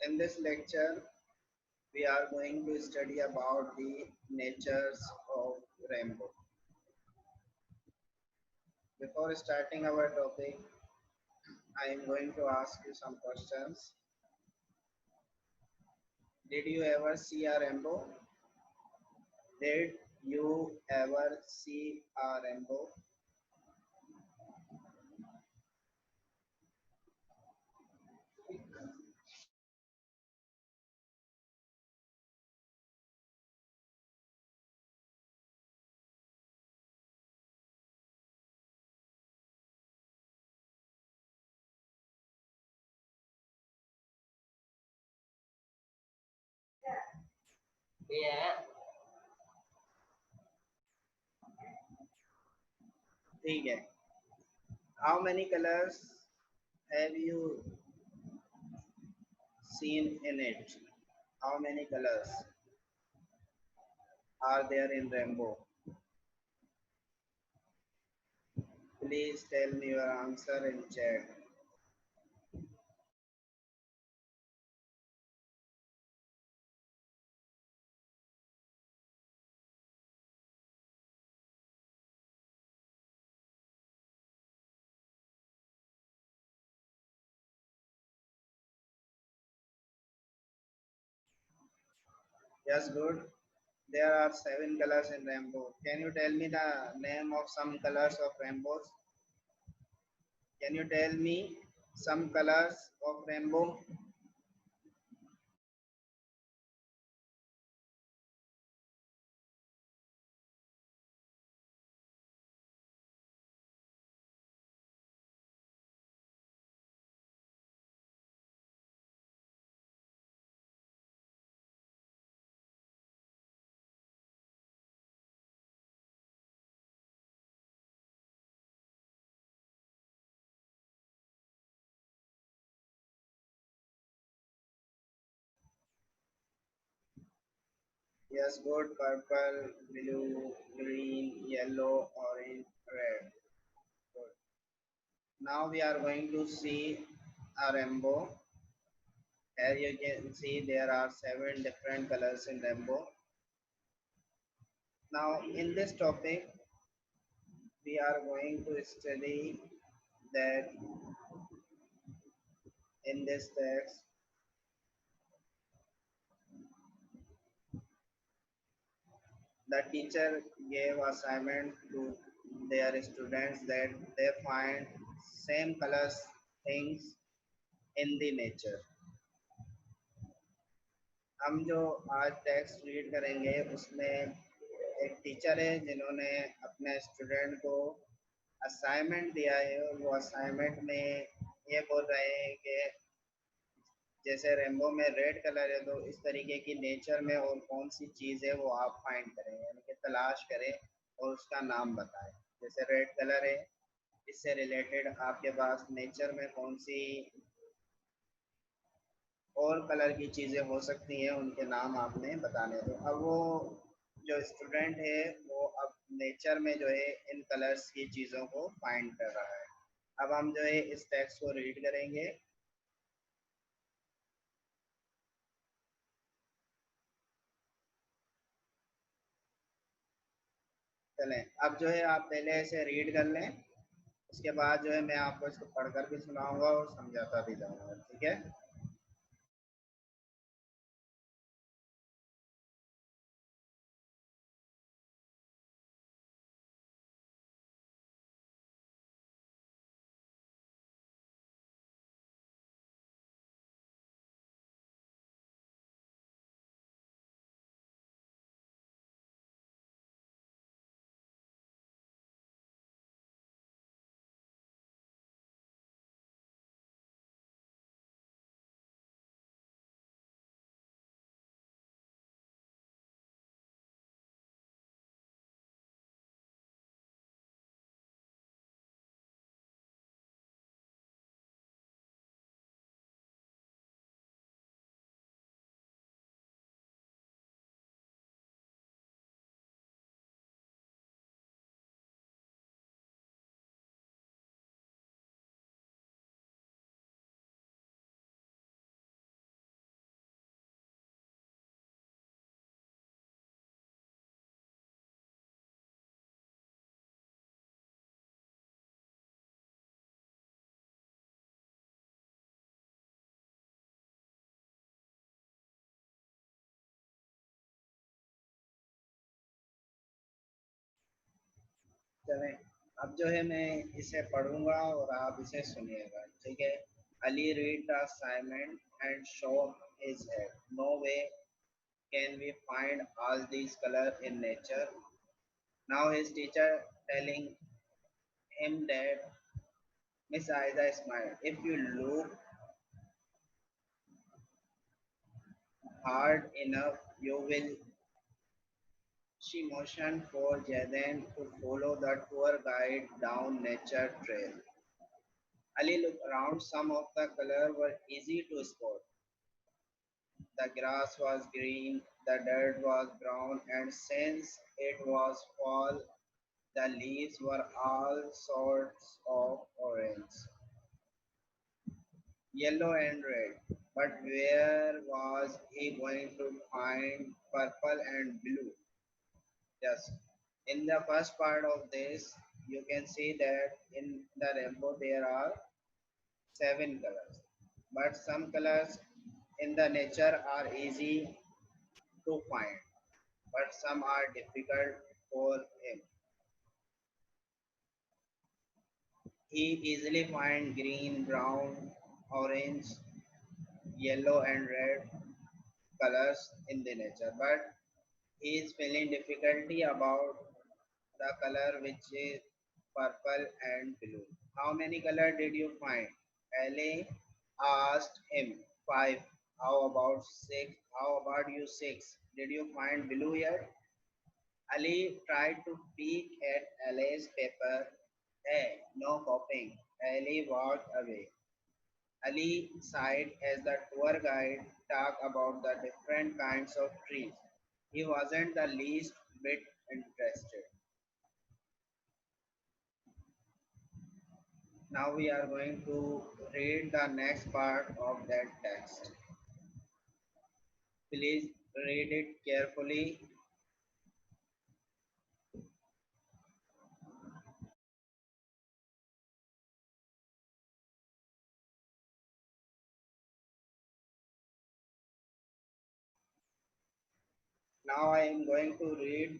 In this lecture, we are going to study about the natures of rainbow. Before starting our topic, I am going to ask you some questions. Did you ever see a rainbow? Did you ever see a rainbow? Yeah, ठीक है. How many colors have you seen in it? How many colors are there in rainbow? Please tell me your answer in chat. Yes, good. There are seven colors in rainbow. Can you tell me the name of some colors of rainbows? Can you tell me some colors of rainbow? Yes, good. Purple, blue, green, yellow, orange, red. Good. Now we are going to see a rainbow. As you can see, there are seven different colors in rainbow. Now, in this topic, we are going to study that in this text, the teacher gave assignment to their students that they find same colors things in the nature. हम जो आज text read करेंगे उसमें एक teacher है जिन्होंने अपने student को असाइनमेंट दिया है और वो असाइनमेंट में ये बोल रहे हैं कि जैसे रेनबो में रेड कलर है तो इस तरीके की नेचर में और कौन सी चीज़ है वो आप फाइंड करें यानी कि तलाश करें और उसका नाम बताएं. जैसे रेड कलर है, इससे रिलेटेड आपके पास नेचर में कौन सी और कलर की चीज़ें हो सकती हैं उनके नाम आपने बताने. तो अब वो जो स्टूडेंट है वो अब नेचर में जो है इन कलर्स की चीज़ों को फाइंड कर रहा है. अब हम जो है इस टेक्स्ट को रीड करेंगे. चलें, अब जो है आप पहले ऐसे रीड कर लें, उसके बाद जो है मैं आपको इसको पढ़कर भी सुनाऊंगा और समझाता भी जाऊंगा. ठीक है. चलें, अब जो है मैं इसे पढ़ूंगा और आप इसे सुनिएगा, ठीक है। Ali read the assignment and shook his head. No way can we find all these colors in nature. Now his teacher telling him that Miss Aiza smiled. If you look hard enough, you will. She motioned for Jaden to follow the tour guide down nature trail. Ali looked around. Some of the colors were easy to spot. The grass was green, the dirt was brown, and since it was fall, the leaves were all sorts of orange, yellow, and red. But where was he going to find purple and blue? Yes. In the first part of this, you can see that in the rainbow there are seven colors. But some colors in the nature are easy to find, but some are difficult for him. He easily finds green, brown, orange, yellow, and red colors in the nature, but he is feeling difficulty about the color which is purple and blue. How many color did you find? Ali asked him. Five. How about six? How about you six? Did you find blue yet? Ali tried to peek at Ali's paper. Hey, no copying. Ali walked away. Ali sighed as the tour guide talked about the different kinds of trees. He wasn't the least bit interested. Now we are going to read the next part of that text. Please read it carefully. Now I am going to read.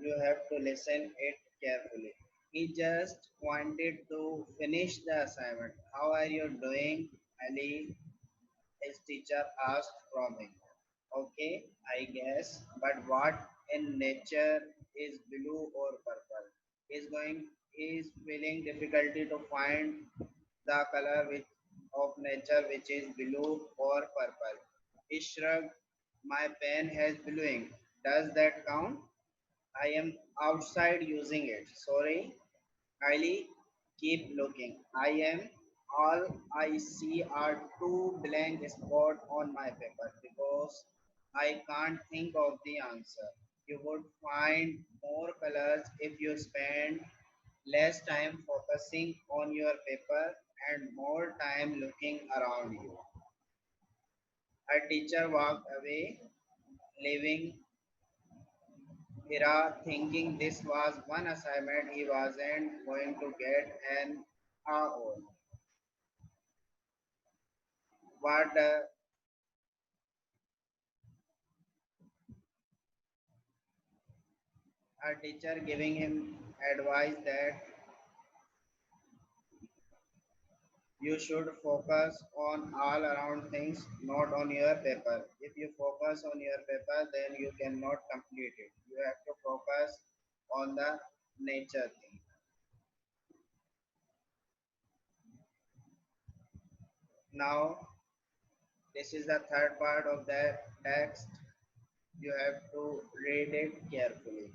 You have to listen it carefully. He just wanted to finish the assignment. How are you doing, Ali? His teacher asked from him. Okay, I guess. But what in nature is blue or purple? He's feeling difficulty to find the color which of nature which is blue or purple. He shrugged. My pen has blue ink. Does that count? I am outside using it. Sorry, Kylie, keep looking. I am. All I see are two blank spots on my paper because I can't think of the answer. You would find more colors if you spend less time focusing on your paper and more time looking around you. Her teacher walked away, leaving Hira thinking this was one assignment he wasn't going to get an A on. But her teacher giving him advice that you should focus on all around things, not on your paper. If you focus on your paper, then you cannot complete it. You have to focus on the nature thing. Now, this is the third part of the text. You have to read it carefully.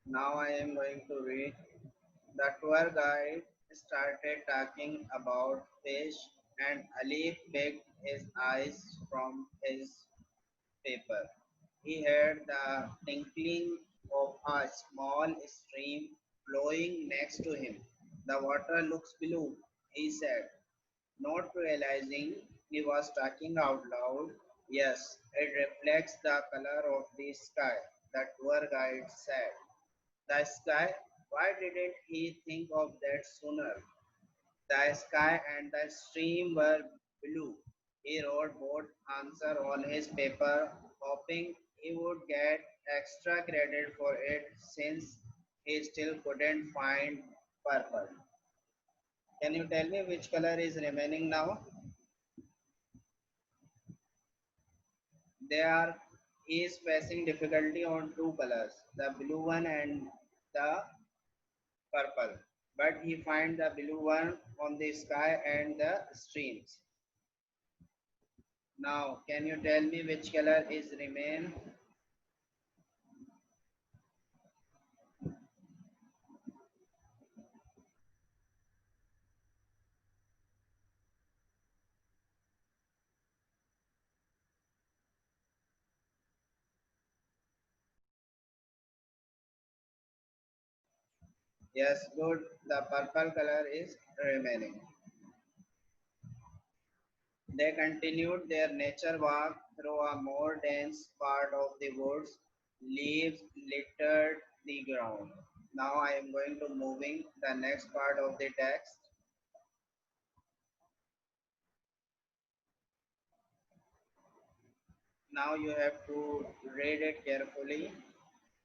Now I am going to read. The tour guide started talking about fish, and Ali picked his eyes from his paper. He heard the tinkling of a small stream flowing next to him. The water looks blue, he said, not realizing he was talking out loud. Yes, it reflects the color of the sky, the tour guide said. The sky? Why didn't he think of that sooner? The sky and the stream were blue. He wrote both answer on his paper, hoping he would get extra credit for it since he still couldn't find purple. Can you tell me which color is remaining now? They are he is facing difficulty on two colors, the blue one and the purple. But he finds the blue one on the sky and the streams. Now, can you tell me which color is remain? Yes, good. The purple color is remaining. They continued their nature walk through a more dense part of the woods. Leaves littered the ground. Now I am going to moving the next part of the text. Now you have to read it carefully.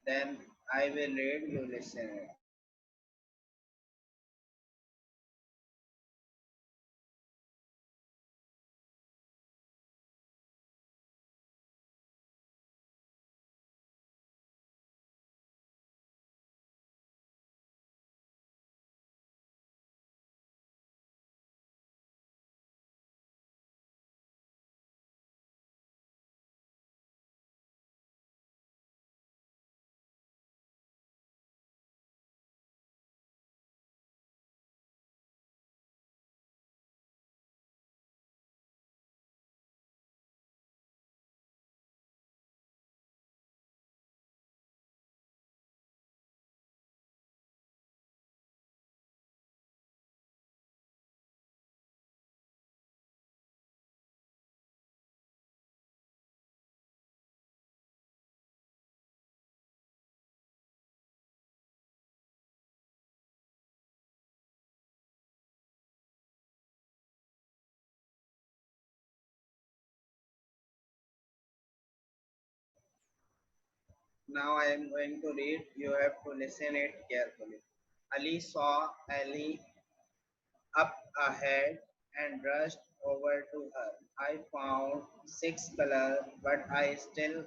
Then I will read, you listen it. Now I am going to read. You have to listen it carefully. Ali saw Ali up ahead and rushed over to her. I found six colors, but I still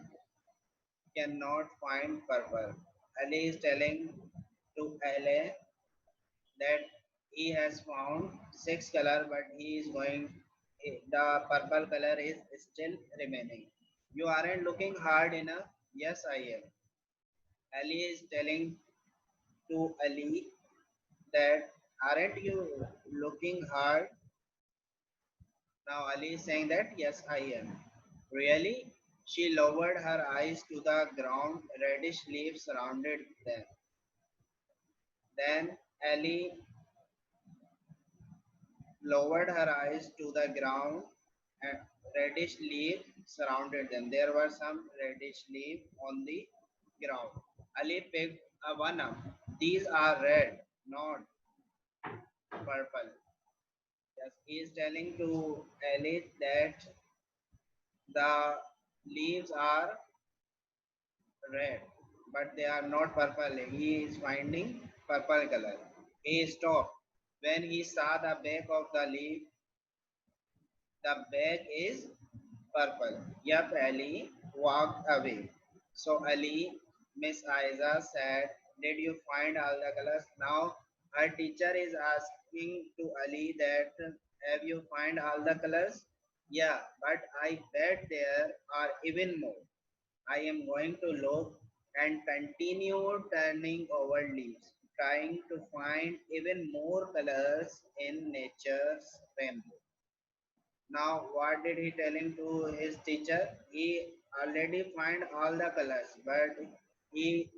cannot find purple. Ali is telling to LA that he has found six color, but he is going. The purple color is still remaining. You aren't looking hard enough. Yes, I am. Ali is telling to Ali that aren't you looking hard? Now Ali is saying that yes, I am. Really? She lowered her eyes to the ground. Reddish leaves surrounded them. Then Ali lowered her eyes to the ground and reddish leaves surrounded them. There were some reddish leaves on the ground. Ali picked a one up. These are red, not purple. Yes, he is telling to Alice that the leaves are red, but they are not purple. He is finding purple color. He stopped when he saw the back of the leaf. The back is purple. Yup, Ali walked away. So Ali, Miss Aiza said, did you find all the colors? Now her teacher is asking to Ali that have you find all the colors? Yeah, but I bet there are even more. I am going to look. and continued turning over leaves, trying to find even more colors in nature's rainbow. Now, what did he telling to his teacher? He already find all the colors, but he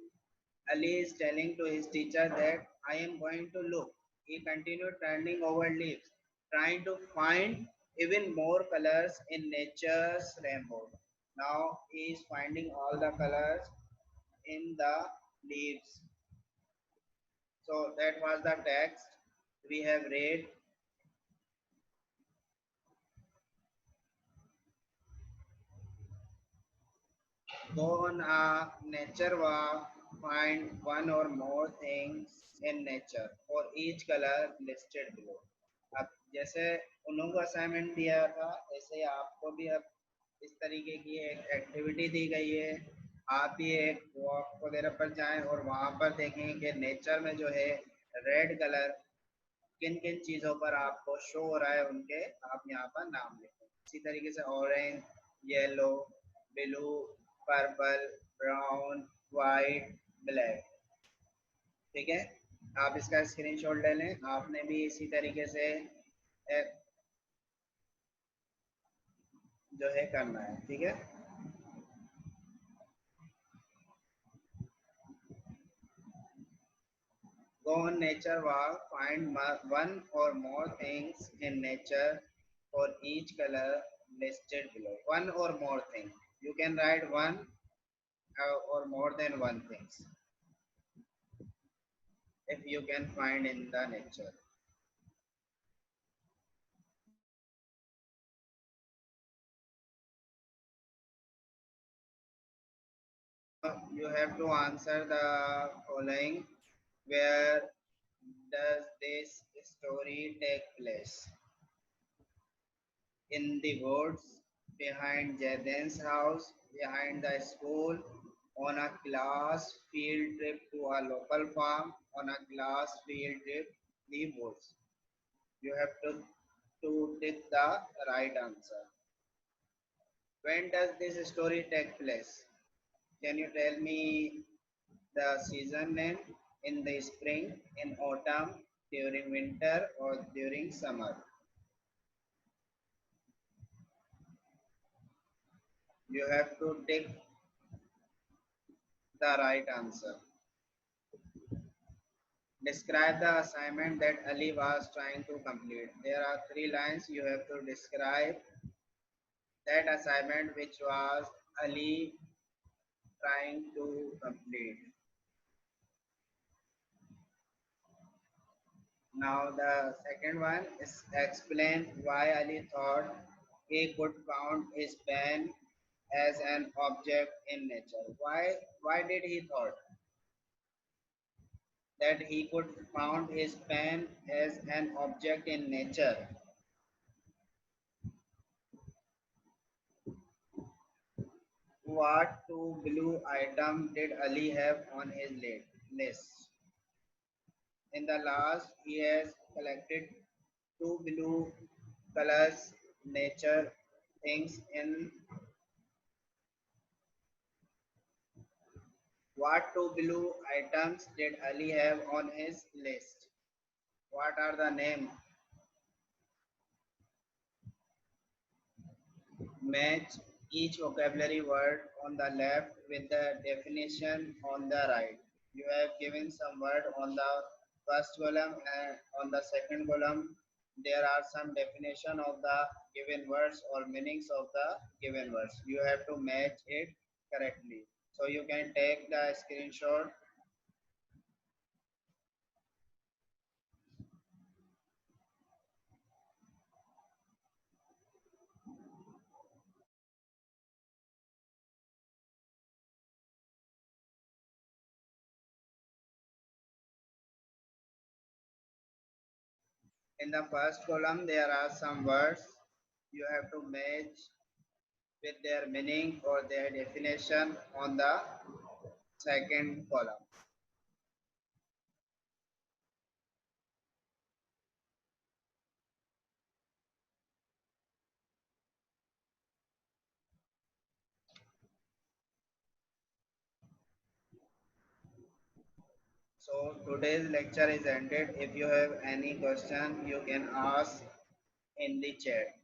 Ali is telling to his teacher that I am going to look. He continued turning over leaves, trying to find even more colors in nature's rainbow. Now he is finding all the colors in the leaves. So that was the text we have read. Go on a nature walk, find one or more things in nature for each color listed below. अब जैसे उन लोगों को assignment दिया था ऐसे ही आपको भी अब इस तरीके की एक एक्टिविटी दी गई है। आप भी एक वॉक वगैरह पर जाएं और वहां पर देखें कि नेचर में जो है रेड कलर किन किन चीज़ों पर आपको शो हो रहा है उनके आप यहाँ पर नाम लिखें। इसी तरीके से orange, yellow, blue, purple, brown, white, black. ठीक है, आप इसका स्क्रीनशॉट ले लें। आपने भी इसी तरीके से जो है करना है। ठीक है, go on nature walk, find one or more things in nature for each color listed below. One or more thing, you can write one or more than one things if you can find in the nature. You have to answer the following. Where does this story take place? In the woods, behind Jaden's house, behind the school, on a class field trip to a local farm, on a class field trip, the woods. You have to take the right answer. When does this story take place? Can you tell me the season name? In the spring, in autumn, during winter, or during summer? You have to take the right answer. Describe the assignment that Ali was trying to complete. There are 3 lines. You have to describe that assignment which was Ali trying to complete. Now the second one is explain why Ali thought he could count his pen as an object in nature. Why did he thought that he could count his pen as an object in nature? What 2 blue items did Ali have on his list? In the last, he has collected 2 blue colors, nature things in. What 2 blue items did Ali have on his list? What are the names? Match each vocabulary word on the left with the definition on the right. You have given some word on the first column and on the second column there are some definition of the given words or meanings of the given words. You have to match it correctly. So you can take the screenshot. In the first column there are some words. You have to match with their meaning or their definition on the second column. So today's lecture is ended. If you have any question, you can ask in the chat.